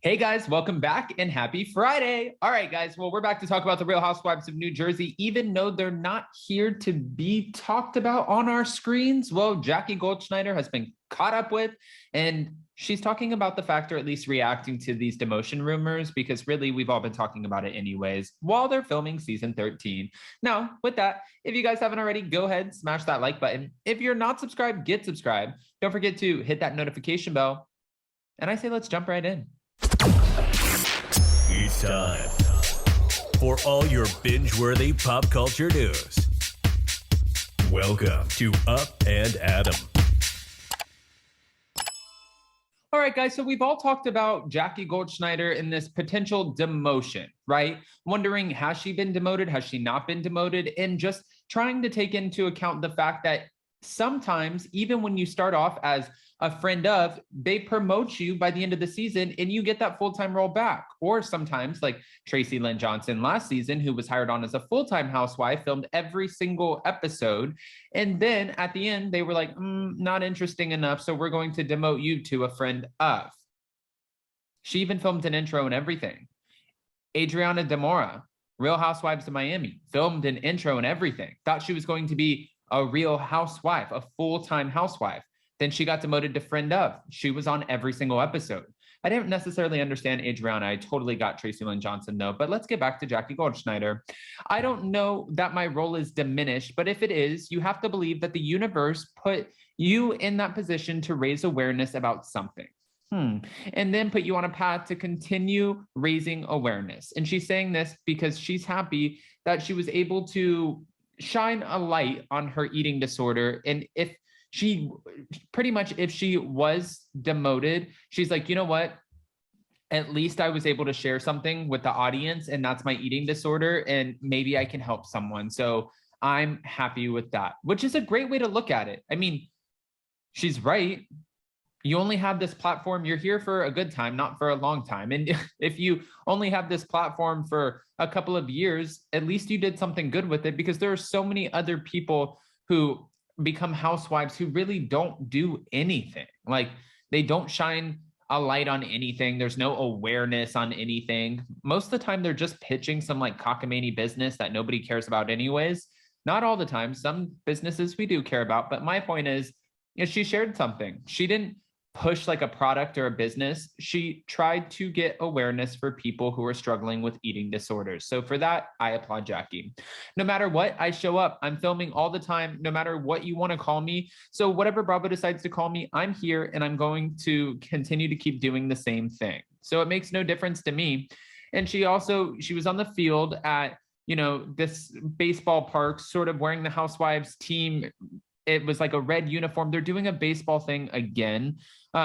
Hey guys, welcome back and happy Friday. All right, guys. Well, we're back to talk about the Real Housewives of New Jersey, even though they're not here to be talked about on our screens. Well, Jackie Goldschnieder has been caught up with, and she's talking about the fact, or at least reacting to these demotion rumors, because really we've all been talking about it anyways while they're filming season 13. Now, with that, if you guys haven't already, go ahead, smash that like button. If you're not subscribed, get subscribed. Don't forget to hit that notification bell. And I say, let's jump right in. It's time for all your binge-worthy pop culture news. Welcome to Up and Adam. All right, guys, so we've all talked about Jackie Goldschnieder in this potential demotion, right? Wondering, has she been demoted? Has she not been demoted? And just trying to take into account the fact that sometimes, even when you start off as a friend of, they promote you by the end of the season and you get that full-time role back. Or sometimes, like Tracy Lynn Johnson last season, who was hired on as a full-time housewife, filmed every single episode. And then at the end, they were like, not interesting enough, so we're going to demote you to a friend of. She even filmed an intro and everything. Adriana Demora, Real Housewives of Miami, filmed an intro and everything. Thought she was going to be a real housewife, a full-time housewife. Then she got demoted to friend of. She was on every single episode. I didn't necessarily understand Adriana. I totally got Tracy Lynn Johnson though, but let's get back to Jackie Goldschnieder. I don't know that my role is diminished, but if it is, you have to believe that the universe put you in that position to raise awareness about something. And then put you on a path to continue raising awareness. And she's saying this because she's happy that she was able to shine a light on her eating disorder. And if she was demoted, she's like, you know what? At least I was able to share something with the audience, and that's my eating disorder, and maybe I can help someone. So I'm happy with that, which is a great way to look at it. I mean, she's right. You only have this platform. You're here for a good time, not for a long time. And if you only have this platform for a couple of years, at least you did something good with it, because there are so many other people who become housewives who really don't do anything. Like, they don't shine a light on anything. There's no awareness on anything. Most of the time, they're just pitching some like cockamamie business that nobody cares about anyways. Not all the time. Some businesses we do care about. But my point is, she shared something. She didn't push like a product or a business. She tried to get awareness for people who are struggling with eating disorders. So for that, I applaud Jackie. No matter what, I show up. I'm filming all the time, no matter what you want to call me. So whatever Bravo decides to call me, I'm here, and I'm going to continue to keep doing the same thing. So it makes no difference to me. And she was on the field at, this baseball park, sort of wearing the Housewives team. It was like a red uniform. They're doing a baseball thing again,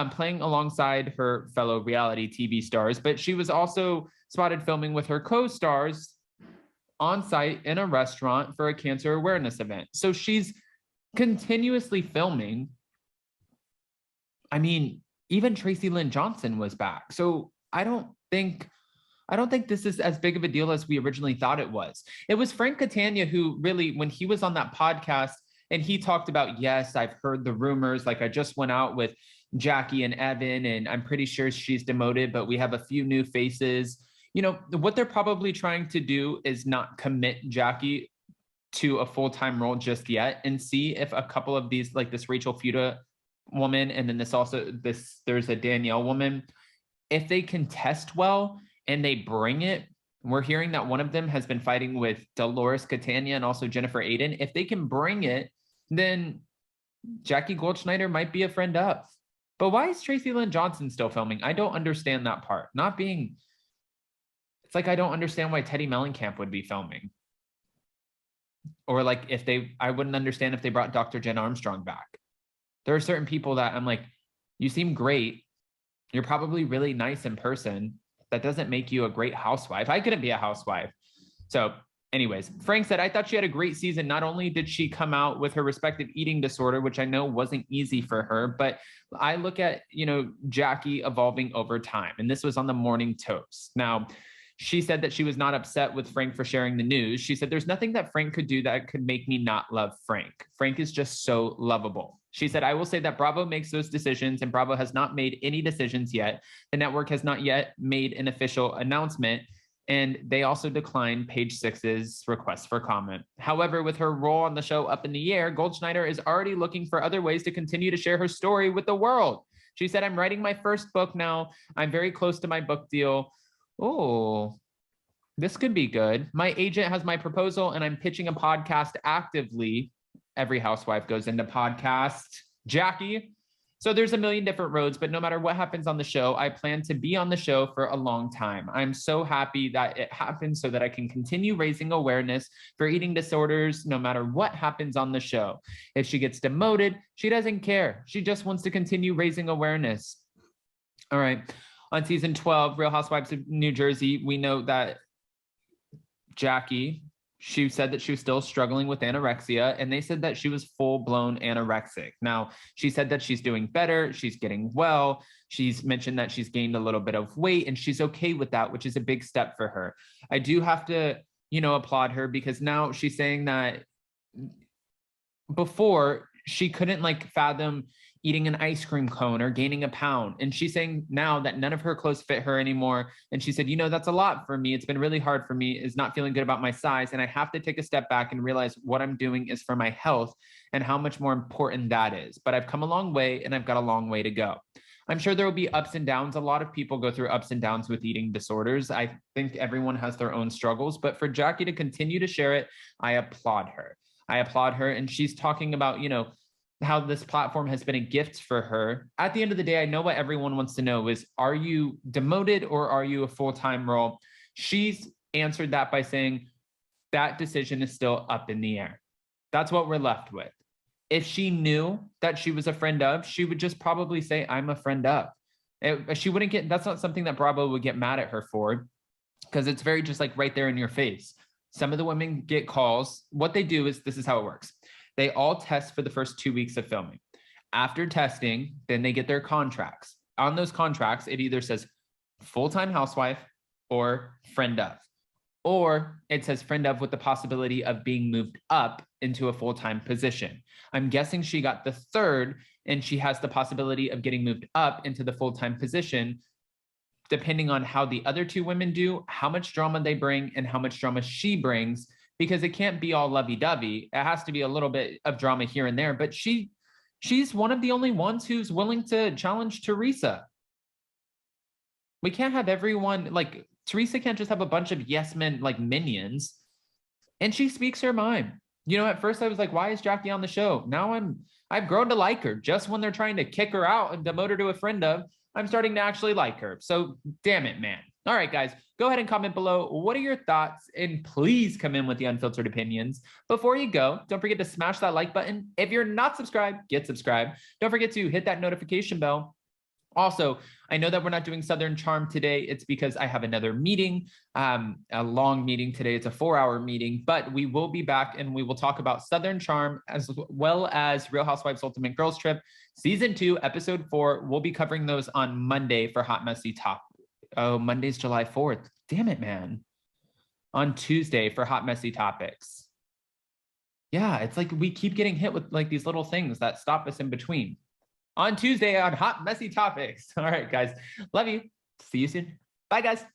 playing alongside her fellow reality TV stars. But she was also spotted filming with her co-stars on site in a restaurant for a cancer awareness event. So she's continuously filming. I mean, even Tracy Lynn Johnson was back. So I don't think this is as big of a deal as we originally thought it was. It was Frank Catania who really, when he was on that podcast, and he talked about, yes, I've heard the rumors. Like, I just went out with Jackie and Evan, and I'm pretty sure she's demoted, but we have a few new faces. What they're probably trying to do is not commit Jackie to a full-time role just yet, and see if a couple of these, like this Rachel Fuda woman, and then there's a Danielle woman, if they can test well and they bring it. We're hearing that one of them has been fighting with Dolores Catania and also Jennifer Aiden. If they can bring it, then Jackie Goldschnieder might be a friend of. But why is Tracy Lynn Johnson still filming? I don't understand that part. It's like, I don't understand why Teddy Mellencamp would be filming. Or like, I wouldn't understand if they brought Dr. Jen Armstrong back. There are certain people that I'm like, you seem great. You're probably really nice in person. That doesn't make you a great housewife. I couldn't be a housewife. So anyways, Frank said, I thought she had a great season. Not only did she come out with her respective eating disorder, which I know wasn't easy for her, but I look at, Jackie evolving over time. And this was on the Morning Toast. Now, she said that she was not upset with Frank for sharing the news. She said, there's nothing that Frank could do that could make me not love Frank. Frank is just so lovable. She said, I will say that Bravo makes those decisions and Bravo has not made any decisions yet. The network has not yet made an official announcement. And they also declined Page Six's request for comment. However, with her role on the show up in the air, Goldschnieder is already looking for other ways to continue to share her story with the world. She said, I'm writing my first book now. I'm very close to my book deal. Oh, this could be good. My agent has my proposal and I'm pitching a podcast actively. Every housewife goes into podcast. Jackie. So there's a million different roads, but no matter what happens on the show, I plan to be on the show for a long time. I'm so happy that it happened so that I can continue raising awareness for eating disorders, no matter what happens on the show. If she gets demoted, she doesn't care. She just wants to continue raising awareness. All right. On season 12, Real Housewives of New Jersey, we know that Jackie, she said that she was still struggling with anorexia, and they said that she was full-blown anorexic. Now, she said that she's doing better, she's getting well, she's mentioned that she's gained a little bit of weight, and she's okay with that, which is a big step for her. I do have to, applaud her because now she's saying that before she couldn't fathom eating an ice cream cone or gaining a pound. And she's saying now that none of her clothes fit her anymore. And she said, that's a lot for me. It's been really hard for me, is not feeling good about my size. And I have to take a step back and realize what I'm doing is for my health and how much more important that is. But I've come a long way and I've got a long way to go. I'm sure there will be ups and downs. A lot of people go through ups and downs with eating disorders. I think everyone has their own struggles, but for Jackie to continue to share it, I applaud her. And she's talking about, how this platform has been a gift for her. At the end of the day, I know what everyone wants to know is, are you demoted or are you a full-time role? She's answered that by saying that decision is still up in the air. That's what we're left with. If she knew that she was a friend of, she would just probably say, I'm a friend of. She wouldn't get, that's not something that Bravo would get mad at her for, because it's very just right there in your face. Some of the women get calls. What they do is, this is how it works. They all test for the first 2 weeks of filming. After testing, then they get their contracts. On those contracts, it either says full-time housewife or friend of, or it says friend of with the possibility of being moved up into a full-time position. I'm guessing she got the third, and she has the possibility of getting moved up into the full-time position, depending on how the other two women do, how much drama they bring, and how much drama she brings, because it can't be all lovey-dovey. It has to be a little bit of drama here and there, but she's one of the only ones who's willing to challenge Teresa. We can't have everyone, Teresa can't just have a bunch of yes men, minions, and she speaks her mind. At first I was like, why is Jackie on the show? Now I've grown to like her. Just when they're trying to kick her out and demote her to a friend of, I'm starting to actually like her. So damn it, man. All right, guys, go ahead and comment below. What are your thoughts? And please come in with the unfiltered opinions. Before you go, don't forget to smash that like button. If you're not subscribed, get subscribed. Don't forget to hit that notification bell. Also, I know that we're not doing Southern Charm today. It's because I have another meeting, a long meeting today. It's a 4-hour meeting, but we will be back and we will talk about Southern Charm as well as Real Housewives Ultimate Girls Trip, Season 2, Episode 4. We'll be covering those on Monday for Hot Messy Top. Oh, Monday's July 4th. Damn it, man. On Tuesday for Hot Messy Topics. Yeah, it's we keep getting hit with these little things that stop us in between. On Tuesday on Hot Messy Topics. All right, guys. Love you. See you soon. Bye, guys.